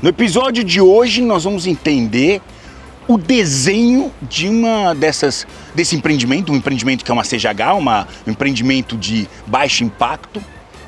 No episódio de hoje nós vamos entender o desenho de desse empreendimento, um empreendimento que é uma CGH, um empreendimento de baixo impacto,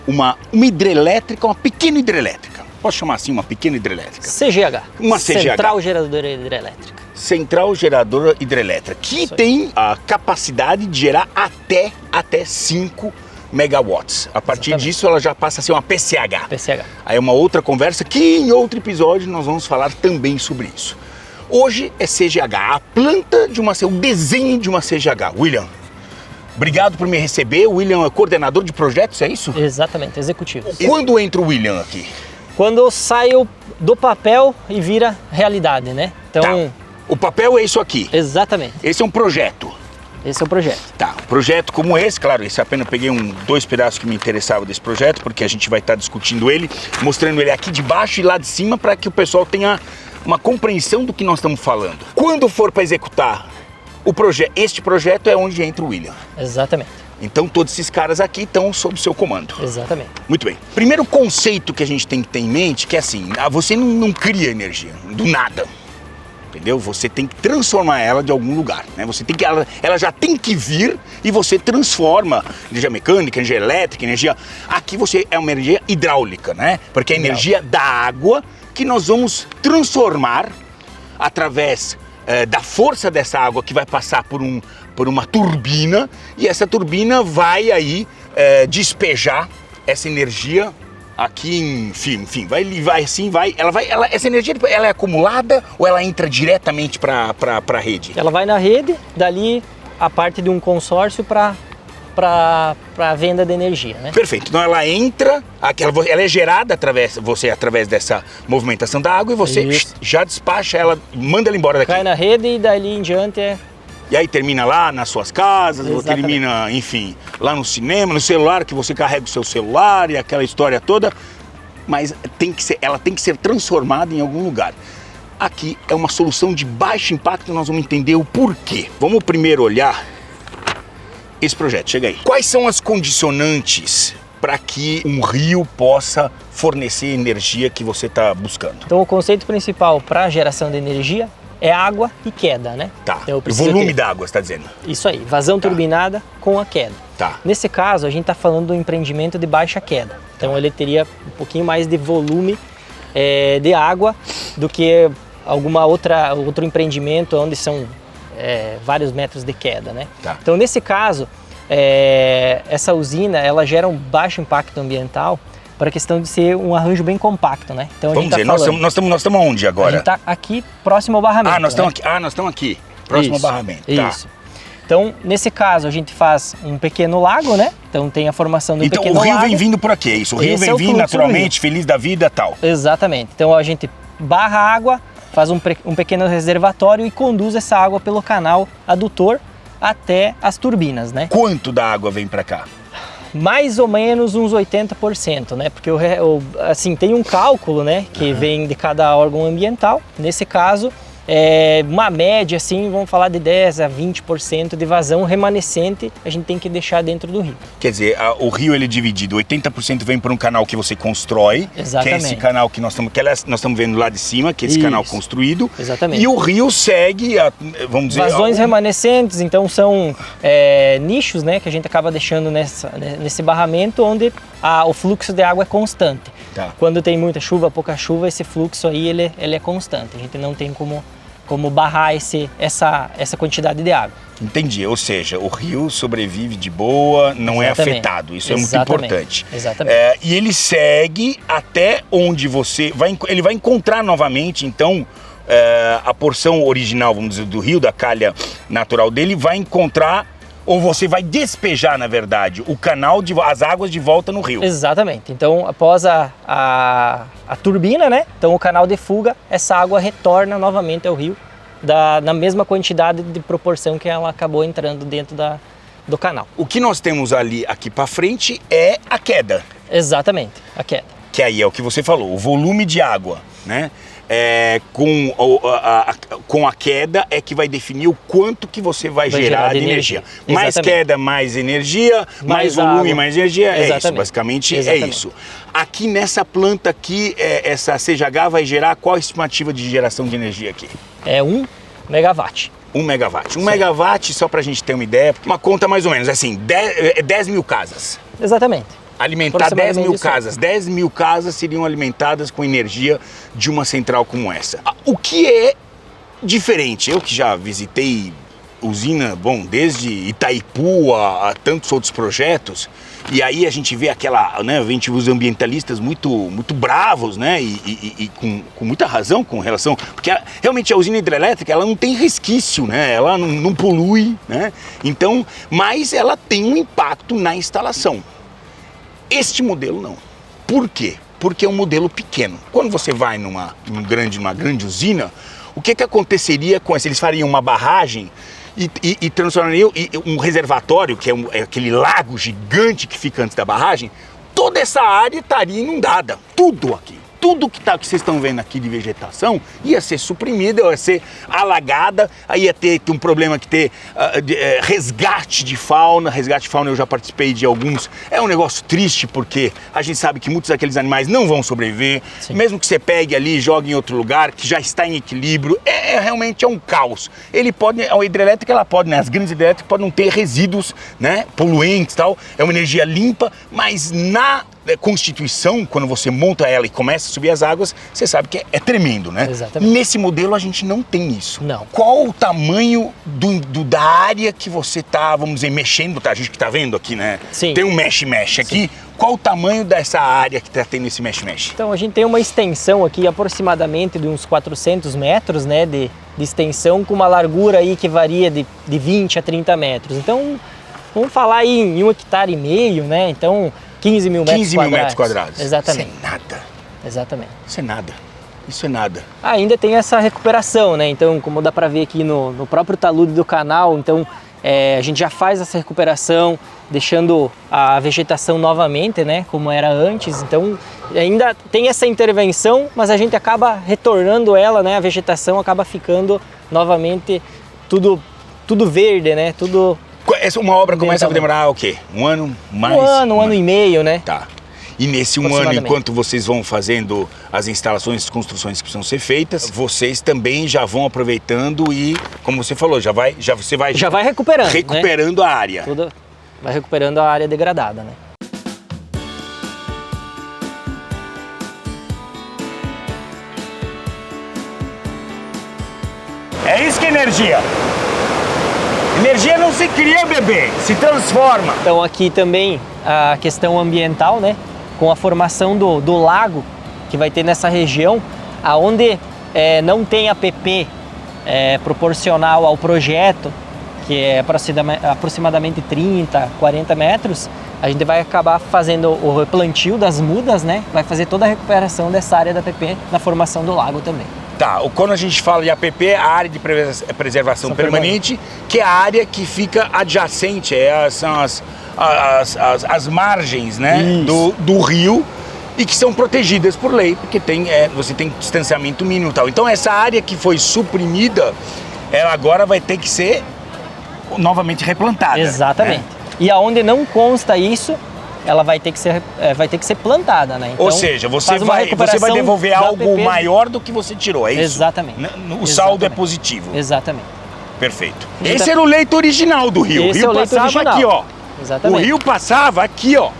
uma hidrelétrica, uma pequena hidrelétrica. Posso chamar assim, uma pequena hidrelétrica? CGH. Uma CGH. Central Geradora Hidrelétrica. Central Geradora Hidrelétrica, que tem a capacidade de gerar até 5 megawatts. A partir disso ela já passa a ser uma PCH. PCH. Aí é uma outra conversa que em outro episódio nós vamos falar também sobre isso. Hoje é CGH, a planta de o desenho de uma CGH. William, obrigado por me receber. O William é coordenador de projetos, é isso? Exatamente, executivo. Quando entra o William aqui? Quando saiu do papel e vira realidade, né? Então, tá. O papel é isso aqui. Exatamente. Esse é um projeto. Esse é o projeto. Tá, projeto como esse, claro, esse apenas peguei dois pedaços que me interessavam desse projeto, porque a gente vai estar discutindo ele, mostrando ele aqui de baixo e lá de cima para que o pessoal tenha uma compreensão do que nós estamos falando. Quando for para executar este projeto é onde entra o William. Exatamente. Então todos esses caras aqui estão sob seu comando. Exatamente. Muito bem. Primeiro conceito que a gente tem que ter em mente que é assim, você não cria energia do nada. Entendeu? Você tem que transformar ela de algum lugar, né? Ela já tem que vir e você transforma energia mecânica, energia elétrica, energia... Aqui é uma energia hidráulica, né? Porque é a energia da água que nós vamos transformar através da força dessa água que vai passar por uma turbina e essa turbina vai aí despejar essa energia aqui, enfim, essa energia ela é acumulada ou ela entra diretamente para a rede? Ela vai na rede, dali a parte de um consórcio para a venda de energia, né? Perfeito, então ela entra, ela é gerada através dessa movimentação da água e você já despacha ela, manda ela embora daqui. Cai na rede e dali em diante E aí termina lá nas suas casas, ou termina, enfim, lá no cinema, no celular, que você carrega o seu celular e aquela história toda. Mas ela tem que ser transformada em algum lugar. Aqui é uma solução de baixo impacto, nós vamos entender o porquê. Vamos primeiro olhar esse projeto, chega aí. Quais são as condicionantes para que um rio possa fornecer a energia que você está buscando? Então o conceito principal para a geração de energia é água e queda, né? Tá, então, o volume da água, você está dizendo? Isso aí, vazão turbinada com a queda. Tá. Nesse caso, a gente está falando do empreendimento de baixa queda. Então ele teria um pouquinho mais de volume de água do que outro empreendimento onde são vários metros de queda, né? Tá. Então nesse caso, essa usina ela gera um baixo impacto ambiental para a questão de ser um arranjo bem compacto, né? Então Vamos dizer, nós estamos onde agora? A gente está aqui próximo ao barramento. Nós estamos aqui, próximo ao barramento. Isso. Tá. Então, nesse caso, a gente faz um pequeno lago, né? Então tem a formação do pequeno lago. Então o rio vem vindo por aqui, é isso? O rio vem vindo naturalmente, feliz da vida e tal. Exatamente. Então a gente barra a água, faz um pequeno reservatório e conduz essa água pelo canal adutor até as turbinas, né? Quanto da água vem para cá? Mais ou menos uns 80%, né? Porque assim, tem um cálculo, né, que vem de cada órgão ambiental. Nesse caso, uma média, assim, vamos falar de 10 a 20% de vazão remanescente a gente tem que deixar dentro do rio. Quer dizer, o rio ele é dividido, 80% vem por um canal que você constrói, exatamente, que é esse canal que nós estamos vendo lá de cima, que é esse canal construído. Exatamente. E o rio segue, vamos dizer... Vazões remanescentes, então são nichos, né, que a gente acaba deixando nesse barramento onde o fluxo de água é constante. Tá. Quando tem muita chuva, pouca chuva, esse fluxo aí ele é constante. A gente não tem como barrar essa quantidade de água. Entendi, ou seja, o rio sobrevive de boa, não é afetado, isso é muito importante. Exatamente. E ele segue até onde ele vai encontrar novamente, então, a porção original, vamos dizer, do rio, da calha natural dele, vai encontrar, ou você vai despejar, na verdade, as águas de volta no rio. Exatamente. Então, após a turbina, né? Então, o canal de fuga, essa água retorna novamente ao rio na mesma quantidade de proporção que ela acabou entrando dentro do canal. O que nós temos aqui para frente é a queda. Exatamente, a queda. que aí é o que você falou, o volume de água, né? Com a queda é que vai definir o quanto que você vai gerar de energia. Mais queda, mais energia, mais volume, água. Mais energia, é isso, basicamente é isso. Aqui nessa planta aqui, essa CGH vai gerar qual a estimativa de geração de energia aqui? É 1 megawatt. 1 megawatt. 1 megawatt, só pra gente ter uma ideia, uma conta mais ou menos, assim, 10 mil casas. Exatamente. Alimentar 10 mil casas. 10 mil casas seriam alimentadas com energia de uma central como essa. O que é diferente? Eu que já visitei usina, bom, desde Itaipu a tantos outros projetos, e aí a gente vê aquela, né, a gente vê os ambientalistas muito bravos, né, e com muita razão com relação, porque realmente a usina hidrelétrica, ela não tem resquício, né, ela não polui, né, então, mas ela tem um impacto na instalação. Este modelo não. Por quê? Porque é um modelo pequeno. Quando você vai numa grande usina, o que aconteceria com essa? Eles fariam uma barragem e transformariam um reservatório, que é aquele lago gigante que fica antes da barragem, toda essa área estaria inundada. Tudo aqui. Tudo que vocês estão vendo aqui de vegetação ia ser suprimida, ia ser alagada, aí ia ter um problema que ter resgate de fauna. Resgate de fauna eu já participei de alguns. É um negócio triste porque a gente sabe que muitos daqueles animais não vão sobreviver. Sim. Mesmo que você pegue ali e jogue em outro lugar, que já está em equilíbrio, realmente é um caos. A hidrelétrica, ela pode, né? As grandes hidrelétricas podem não ter resíduos, né? Poluentes e tal. É uma energia limpa, mas na Constituição, quando você monta ela e começa a subir as águas, você sabe que é tremendo, né? Exatamente. Nesse modelo a gente não tem isso. Não. Qual o tamanho da área que você tá, vamos dizer, mexendo, tá? A gente que tá vendo aqui, né? Sim. Tem um mexe-mexe aqui. Sim. Qual o tamanho dessa área que tá tendo esse mexe-mexe? Então a gente tem uma extensão aqui aproximadamente de uns 400 metros, né? De extensão, com uma largura aí que varia de 20 a 30 metros. Então, vamos falar aí em 1,5 hectare, né? Então, 15 mil metros quadrados. Exatamente. Isso é nada. Exatamente. Isso é nada. Isso é nada. Ainda tem essa recuperação, né? Então, como dá para ver aqui no próprio talude do canal, então a gente já faz essa recuperação, deixando a vegetação novamente, né? Como era antes. Então, ainda tem essa intervenção, mas a gente acaba retornando ela, né? A vegetação acaba ficando novamente tudo verde, né? Tudo. Uma obra começa a demorar o quê? Um ano? Mais? Um ano e meio, né? Tá. E nesse um ano, enquanto vocês vão fazendo as instalações, as construções que precisam ser feitas, vocês também já vão aproveitando e, como você falou, já vai recuperando. Recuperando, né? A área. Vai recuperando a área degradada, né? É isso que é energia. Energia não se cria, bebê, se transforma. Então aqui também a questão ambiental, né? Com a formação do lago que vai ter nessa região, aonde não tem APP proporcional ao projeto, que é aproximadamente 30, 40 metros, a gente vai acabar fazendo o replantio das mudas, né? Vai fazer toda a recuperação dessa área da APP na formação do lago também. Tá, quando a gente fala de APP, a área de preservação permanente, que é a área que fica adjacente, são as margens, né, do rio, e que são protegidas por lei, porque você tem distanciamento mínimo e tal. Então essa área que foi suprimida, ela agora vai ter que ser novamente replantada. Exatamente. Né? E aonde não consta isso, ela vai ter que ser plantada, né? Então, ou seja, você vai devolver algo maior do que você tirou, é isso? Exatamente. O saldo é positivo. Exatamente. Perfeito. Esse era o leito original do rio. O rio passava aqui, ó. Exatamente. O rio passava aqui, ó.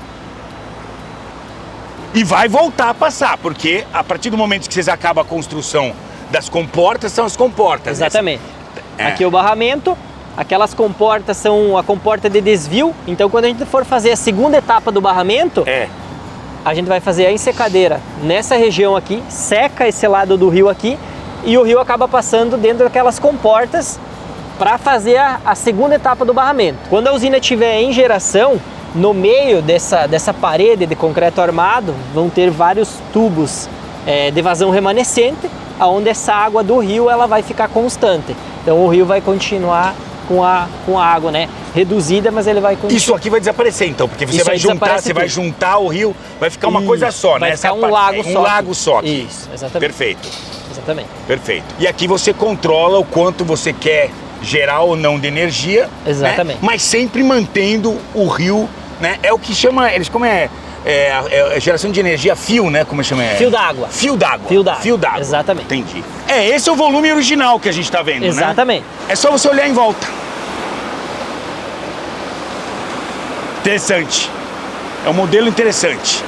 E vai voltar a passar, porque a partir do momento que vocês acabam a construção das comportas, são as comportas. Exatamente. Aqui é o barramento. Aquelas comportas são a comporta de desvio, então quando a gente for fazer a segunda etapa do barramento, a gente vai fazer a ensecadeira nessa região aqui, seca esse lado do rio aqui, e o rio acaba passando dentro daquelas comportas para fazer a segunda etapa do barramento. Quando a usina estiver em geração, no meio dessa parede de concreto armado, vão ter vários tubos de vazão remanescente, onde essa água do rio ela vai ficar constante. Então o rio vai continuar com a água, né, reduzida, mas ele vai continuar. Isso aqui vai desaparecer então, porque você Isso vai aí juntar, desaparece você vai tudo. juntar o rio, vai ficar uma Isso, coisa só, né? vai Essa ficar um parte- lago um só lago só aqui. Isso, exatamente. Perfeito, Exatamente. perfeito. E aqui você controla o quanto você quer gerar ou não de energia, Exatamente. né? Mas sempre mantendo o rio, né? É o que chama, eles como é geração de energia fio, né? Como chama? Fio d'água. Fio d'água. Fio d'água. Fio d'água. Exatamente. Entendi. Esse é o volume original que a gente tá vendo, né? Exatamente. É só você olhar em volta. Interessante. É um modelo interessante.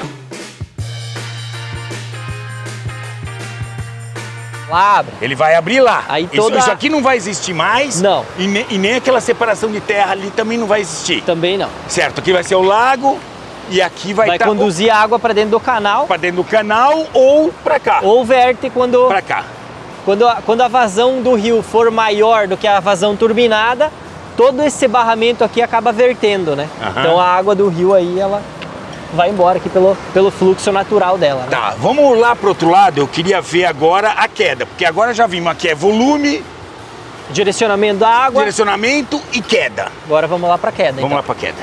Lá abre. Ele vai abrir lá. Aí Isso- toda- isso aqui não vai existir mais. Não. E nem aquela separação de terra ali também não vai existir. Também não. Certo, aqui vai ser o lago e aqui vai Vai estar conduzir a água para dentro do canal para dentro do canal ou para cá. ou verte quando, Para cá. quando a vazão do rio for maior do que a vazão turbinada, todo esse barramento aqui acaba vertendo, né? Aham. Então a água do rio aí, ela vai embora aqui pelo fluxo natural dela, né? Tá, vamos lá pro outro lado. Eu queria ver agora a queda, porque agora já vimos aqui é volume, Direcionamento da água, direcionamento e queda. agora vamos lá para queda. Vamos então. lá pra queda.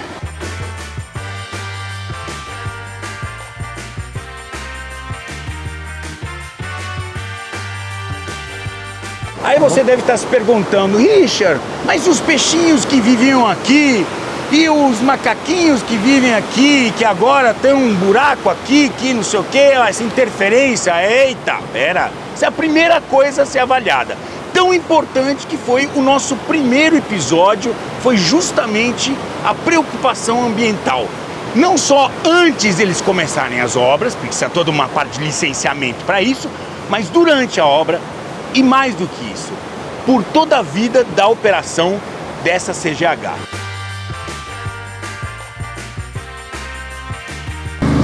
Aí você deve estar se perguntando, Richard, mas os peixinhos que viviam aqui e os macaquinhos que vivem aqui, que agora tem um buraco aqui, que não sei o que, essa interferência, eita, pera, essa é a primeira coisa a ser avaliada. Tão importante que foi o nosso primeiro episódio, foi justamente a preocupação ambiental. Não só antes deles começarem as obras, porque isso é toda uma parte de licenciamento para isso, mas durante a obra e mais do que isso, por toda a vida da operação dessa CGH.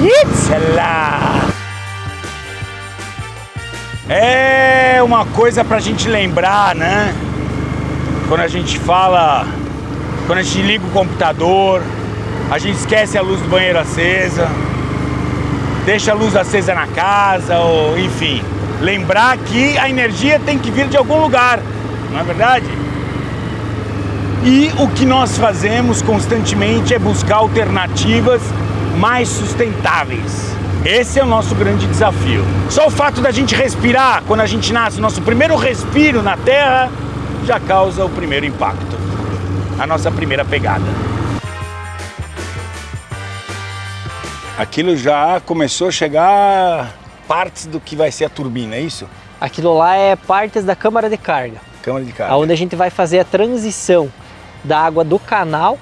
Itzela! É uma coisa pra gente lembrar, né? Quando a gente fala, quando a gente liga o computador, a gente esquece a luz do banheiro acesa, deixa a luz acesa na casa, ou enfim, lembrar que a energia tem que vir de algum lugar, não é verdade? E o que nós fazemos constantemente é buscar alternativas mais sustentáveis. Esse é o nosso grande desafio. Só o fato da gente respirar, quando a gente nasce, o nosso primeiro respiro na Terra, já causa o primeiro impacto, a nossa primeira pegada. Aquilo já começou a chegar partes do que vai ser a turbina, é isso? Aquilo lá é partes da câmara de carga, Câmara de carga. onde a gente vai fazer a transição da água do canal,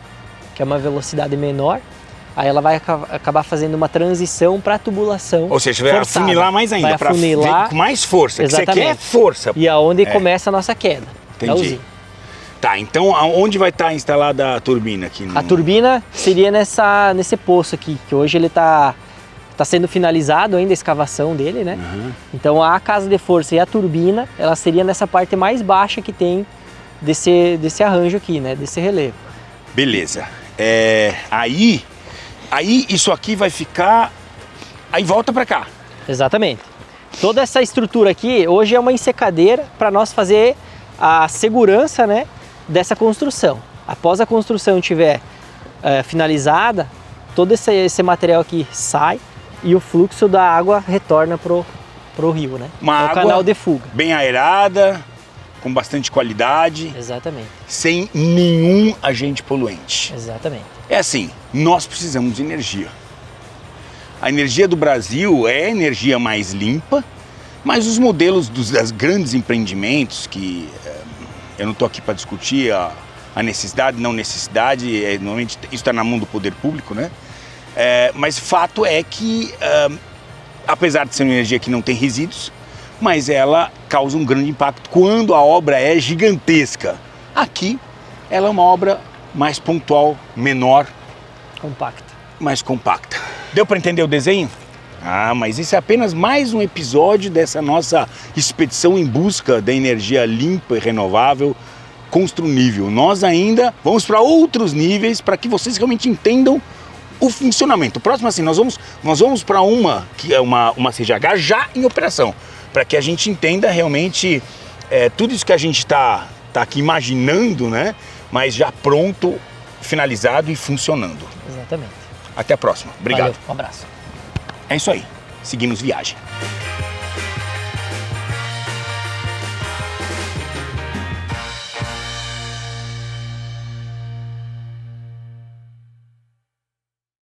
que é uma velocidade menor, aí ela vai acabar fazendo uma transição para a tubulação. Ou seja, vai forçada. afunilar mais ainda, Vai para afunilar, com mais força. Que você exatamente. quer força. E aonde É. começa a nossa queda. da Entendi. usina. Tá, então onde vai estar instalada a turbina aqui? A turbina seria nesse poço aqui, que hoje ele está sendo finalizado ainda a escavação dele, né? Uhum. Então a casa de força e a turbina, ela seria nessa parte mais baixa que tem desse arranjo aqui, né? Desse relevo. Beleza. Aí isso aqui vai ficar... Aí volta pra cá. Exatamente. Toda essa estrutura aqui hoje é uma ensecadeira para nós fazer a segurança, né, dessa construção. Após a construção estiver finalizada, todo esse material aqui sai e o fluxo da água retorna pro rio, né? Uma É o água canal de fuga. bem aerada, com bastante qualidade, Exatamente, sem nenhum agente poluente. exatamente. É assim, nós precisamos de energia. A energia do Brasil é a energia mais limpa, mas os modelos das grandes empreendimentos, que eu não estou aqui para discutir a necessidade, não necessidade, normalmente isso está na mão do poder público, né? Mas fato é que, apesar de ser uma energia que não tem resíduos, mas ela causa um grande impacto quando a obra é gigantesca. Aqui, ela é uma obra mais pontual, menor, Compacta. mais compacta. Deu para entender o desenho? Ah, mas isso é apenas mais um episódio dessa nossa expedição em busca da energia limpa e renovável, construível. Nós ainda vamos para outros níveis para que vocês realmente entendam o funcionamento. O próximo, assim, nós vamos para uma que é uma CGH já em operação, para que a gente entenda realmente tudo isso que a gente está aqui imaginando, né? Mas já pronto finalizado e funcionando. Exatamente. Até a próxima. Obrigado. Valeu, um abraço. É isso aí. Seguimos viagem.